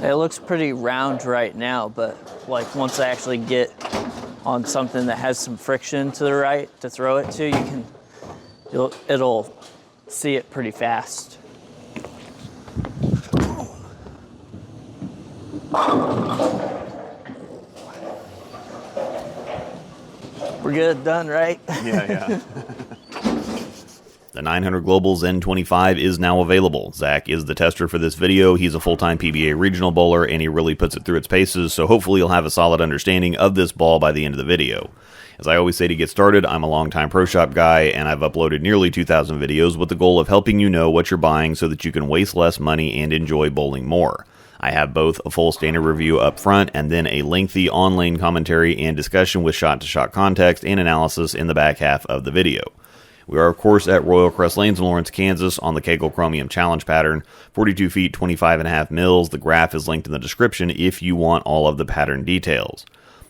It looks pretty round right now, but like once I actually get on something that has some friction to the right to throw it to, it'll see it pretty fast. We're good, done, right? Yeah. The 900 Global ZEN 25 is now available. Zach is the tester for this video. He's a full-time PBA regional bowler, and he really puts it through its paces, so hopefully you'll have a solid understanding of this ball by the end of the video. As I always say to get started, I'm a longtime Pro Shop guy, and I've uploaded nearly 2,000 videos with the goal of helping you know what you're buying so that you can waste less money and enjoy bowling more. I have both a full standard review up front and then a lengthy on-lane commentary and discussion with shot-to-shot context and analysis in the back half of the video. We are, of course, at Royal Crest Lanes in Lawrence, Kansas on the Kegel Chromium Challenge pattern, 42 feet, 25.5 mils. The graph is linked in the description if you want all of the pattern details.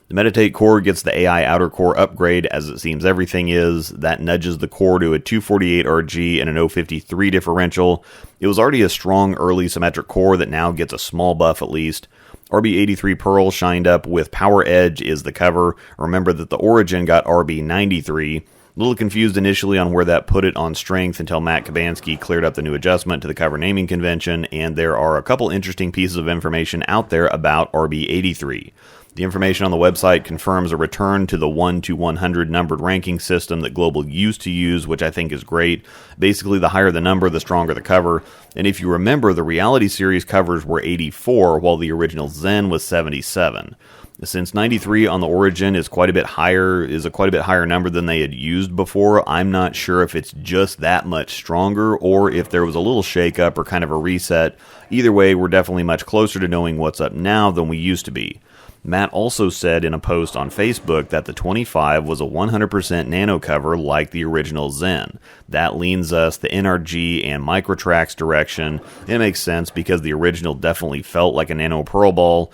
The Meditate core gets the AI outer core upgrade, as it seems everything is. That nudges the core to a 248 RG and an 053 differential. It was already a strong early symmetric core that now gets a small buff at least. RB83 Pearl shined up with Power Edge is the cover. Remember that the Origin got RB93. A little confused initially on where that put it on strength until Matt Kabansky cleared up the new adjustment to the cover naming convention, and there are a couple interesting pieces of information out there about RB83. The information on the website confirms a return to the 1 to 100 numbered ranking system that Global used to use, which I think is great. Basically, the higher the number, the stronger the cover. And if you remember, the Reality Series covers were 84, while the original ZEN was 77. Since 93 on the Origin is a quite a bit higher number than they had used before, I'm not sure if it's just that much stronger or if there was a little shakeup or kind of a reset. Either way, we're definitely much closer to knowing what's up now than we used to be. Matt also said in a post on Facebook that the 25 was a 100% nano cover like the original ZEN. That leans us the NRG and Microtrax direction. It makes sense because the original definitely felt like a nano pearl ball.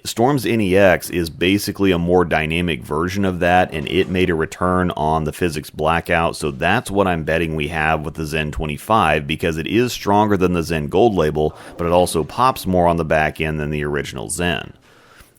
Storm's NEX is basically a more dynamic version of that, and it made a return on the physics blackout, so that's what I'm betting we have with the ZEN 25, because it is stronger than the ZEN Gold label, but it also pops more on the back end than the original ZEN.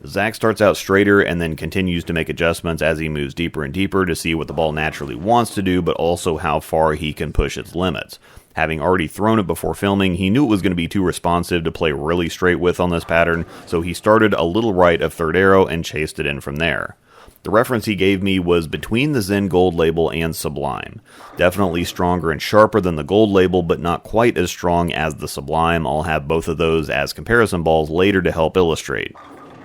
Zach starts out straighter and then continues to make adjustments as he moves deeper and deeper to see what the ball naturally wants to do, but also how far he can push its limits. Having already thrown it before filming, he knew it was going to be too responsive to play really straight with on this pattern, so he started a little right of third arrow and chased it in from there. The reference he gave me was between the ZEN Gold label and Sublime. Definitely stronger and sharper than the Gold label, but not quite as strong as the Sublime. I'll have both of those as comparison balls later to help illustrate.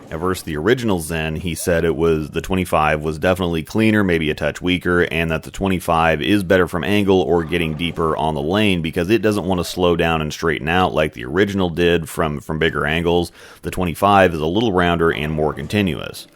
Versus the original ZEN, he said the 25 was definitely cleaner, maybe a touch weaker, and that the 25 is better from angle or getting deeper on the lane because it doesn't want to slow down and straighten out like the original did from bigger angles. The 25 is a little rounder and more continuous.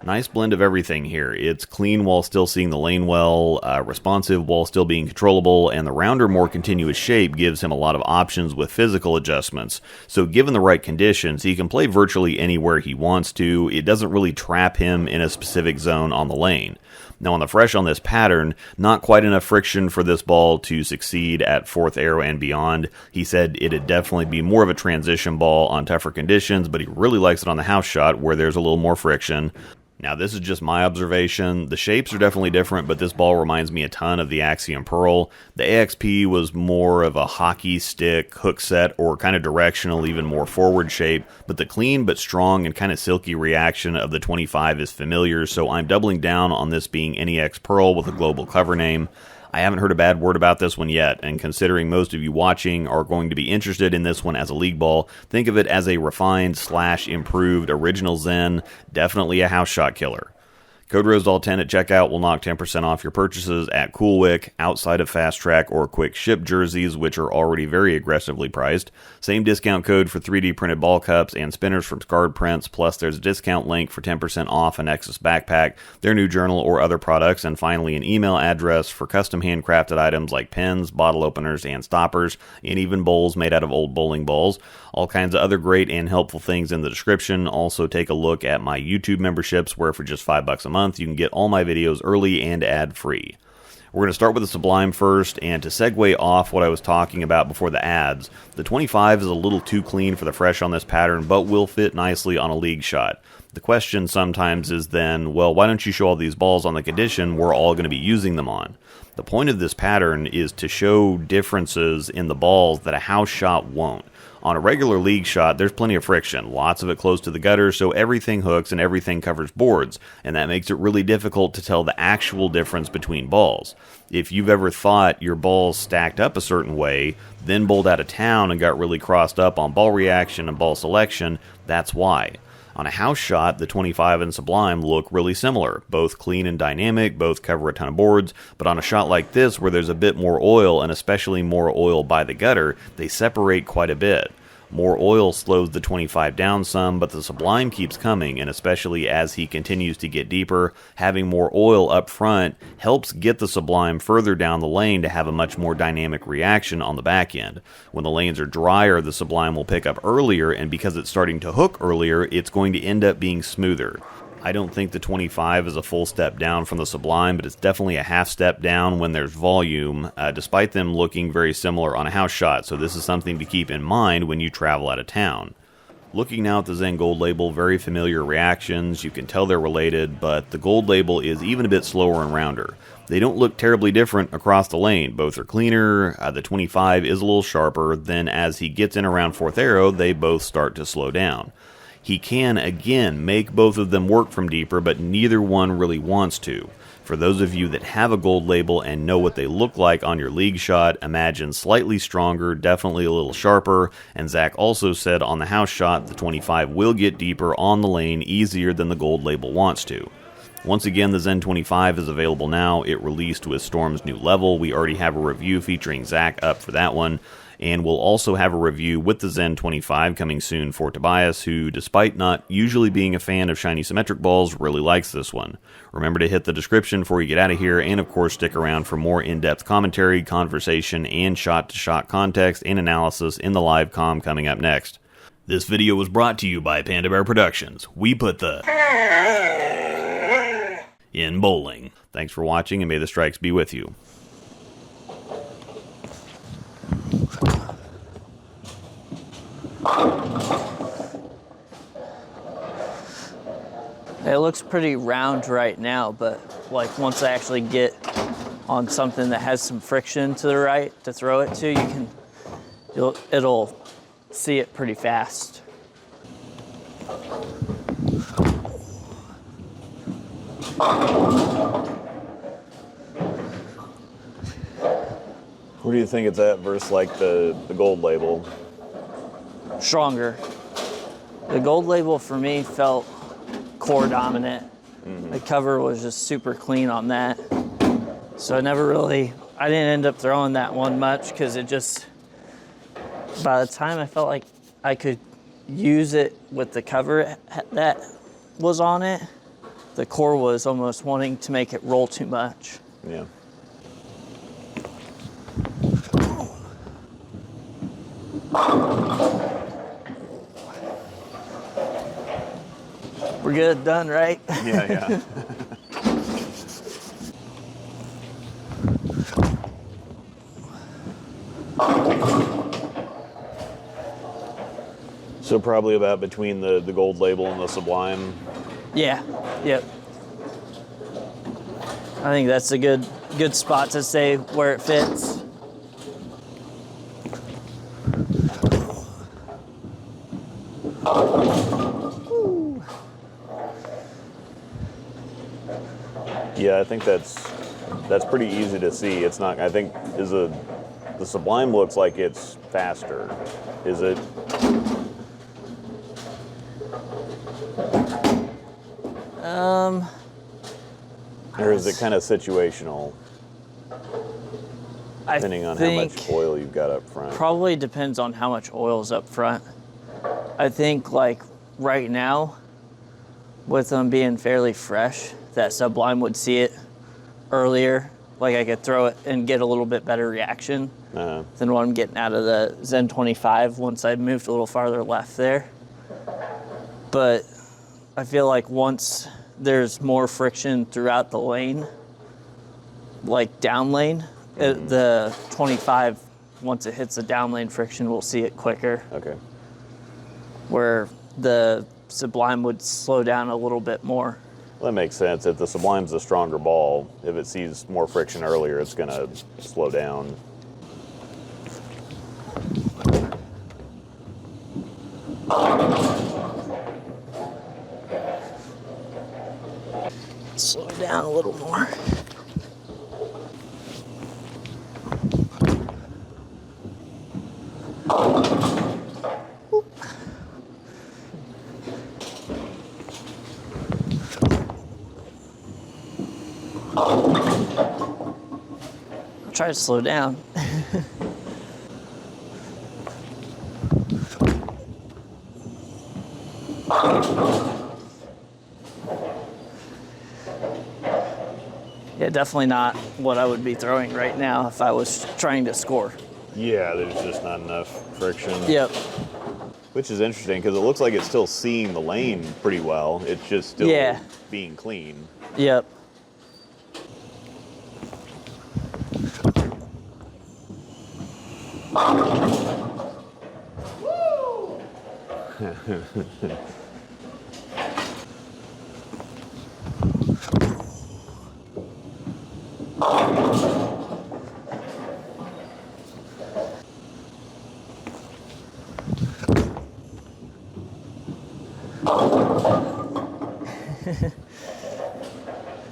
Nice blend of everything here. It's clean while still seeing the lane well, responsive while still being controllable, and the rounder, more continuous shape gives him a lot of options with physical adjustments. So given the right conditions, he can play virtually anywhere he wants to. It doesn't really trap him in a specific zone on the lane. Now on the fresh on this pattern, not quite enough friction for this ball to succeed at fourth arrow and beyond. He said it'd definitely be more of a transition ball on tougher conditions, but he really likes it on the house shot where there's a little more friction. Now, this is just my observation. The shapes are definitely different, but this ball reminds me a ton of the Axiom Pearl. The AXP was more of a hockey stick, hook set, or kind of directional, even more forward shape, but the clean but strong and kind of silky reaction of the 25 is familiar, so I'm doubling down on this being NEX Pearl with a global cover name. I haven't heard a bad word about this one yet, and considering most of you watching are going to be interested in this one as a league ball, think of it as a refined/improved original ZEN, definitely a house shot killer. Code ROSEDAL10 at checkout will knock 10% off your purchases at CoolWick, outside of Fast Track or Quick Ship jerseys, which are already very aggressively priced. Same discount code for 3D printed ball cups and spinners from Scarred Prints, plus there's a discount link for 10% off a Nexus backpack, their new journal, or other products, and finally an email address for custom handcrafted items like pens, bottle openers, and stoppers, and even bowls made out of old bowling balls. All kinds of other great and helpful things in the description. Also take a look at my YouTube memberships, where for just $5 a month you can get all my videos early and ad-free. We're going to start with the Sublime first, and to segue off what I was talking about before the ads, the 25 is a little too clean for the fresh on this pattern, but will fit nicely on a league shot. The question sometimes is then, well, why don't you show all these balls on the condition we're all going to be using them on? The point of this pattern is to show differences in the balls that a house shot won't. On a regular league shot, there's plenty of friction, lots of it close to the gutter, so everything hooks and everything covers boards, and that makes it really difficult to tell the actual difference between balls. If you've ever thought your balls stacked up a certain way, then bowled out of town and got really crossed up on ball reaction and ball selection, that's why. On a house shot, the 25 and Sublime look really similar, both clean and dynamic, both cover a ton of boards, but on a shot like this where there's a bit more oil, and especially more oil by the gutter, they separate quite a bit. More oil slows the 25 down some, but the Sublime keeps coming, and especially as he continues to get deeper, having more oil up front helps get the Sublime further down the lane to have a much more dynamic reaction on the back end. When the lanes are drier, the Sublime will pick up earlier, and because it's starting to hook earlier, it's going to end up being smoother. I don't think the 25 is a full step down from the Sublime, but it's definitely a half step down when there's volume, despite them looking very similar on a house shot, so this is something to keep in mind when you travel out of town. Looking now at the ZEN Gold Label, very familiar reactions, you can tell they're related, but the Gold Label is even a bit slower and rounder. They don't look terribly different across the lane, both are cleaner, the 25 is a little sharper, then as he gets in around 4th arrow, they both start to slow down. He can, again, make both of them work from deeper, but neither one really wants to. For those of you that have a Gold Label and know what they look like on your league shot, imagine slightly stronger, definitely a little sharper, and Zach also said on the house shot the 25 will get deeper on the lane easier than the Gold Label wants to. Once again, the ZEN 25 is available now. It released with Storm's new level. We already have a review featuring Zach up for that one. And we'll also have a review with the ZEN 25 coming soon for Tobias, who, despite not usually being a fan of shiny symmetric balls, really likes this one. Remember to hit the description before you get out of here, and of course stick around for more in-depth commentary, conversation, and shot-to-shot context and analysis in the live comm coming up next. This video was brought to you by Panda Bear Productions. We put the in bowling. Thanks for watching, and may the strikes be with you. It looks pretty round right now, but like once I actually get on something that has some friction to the right to throw it to, it'll see it pretty fast. Where do you think it's at versus like the Gold Label? Stronger. The Gold Label for me felt core dominant. The cover was just super clean on that. So I didn't end up throwing that one much because by the time I felt like I could use it with the cover that was on it, the core was almost wanting to make it roll too much. Yeah. We're good, done, right? Yeah. So probably about between the Gold Label and the Sublime. Yeah, yep. I think that's a good spot to say where it fits. Yeah, I think that's pretty easy to see. It's not. I think the Sublime looks like it's faster. Is it? Or is it kind of situational, depending on how much oil you've got up front? Probably depends on how much oil's up front. I think like right now, with them being fairly fresh, that Sublime would see it earlier. Like I could throw it and get a little bit better reaction than what I'm getting out of the ZEN 25 once I moved a little farther left there. But I feel like once there's more friction throughout the lane, like down lane. The 25, once it hits the down lane friction, we'll see it quicker. Okay. Where the Sublime would slow down a little bit more. Well, that makes sense. If the Sublime's a stronger ball, if it sees more friction earlier, it's going to slow down. Slow it down a little more. I'll try to slow down. Yeah, definitely not what I would be throwing right now if I was trying to score. Yeah, there's just not enough friction. Yep. Which is interesting because it looks like it's still seeing the lane pretty well. It's just still being clean. Yep.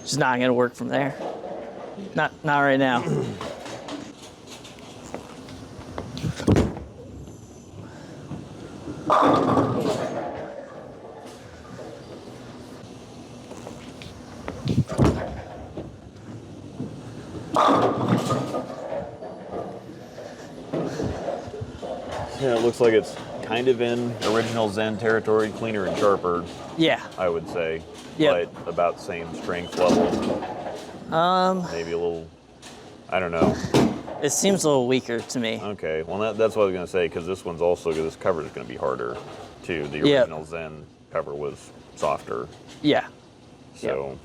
Just not gonna work from there. Not right now. Yeah, it looks like it's kind of in original Zen territory, cleaner and sharper. Yeah. I would say. Yep. But about same strength level. Maybe a little, I don't know. It seems a little weaker to me. Okay, well that's what I was going to say, because this one's also, this cover is going to be harder too. The original Zen cover was softer. Yeah. So. Yep.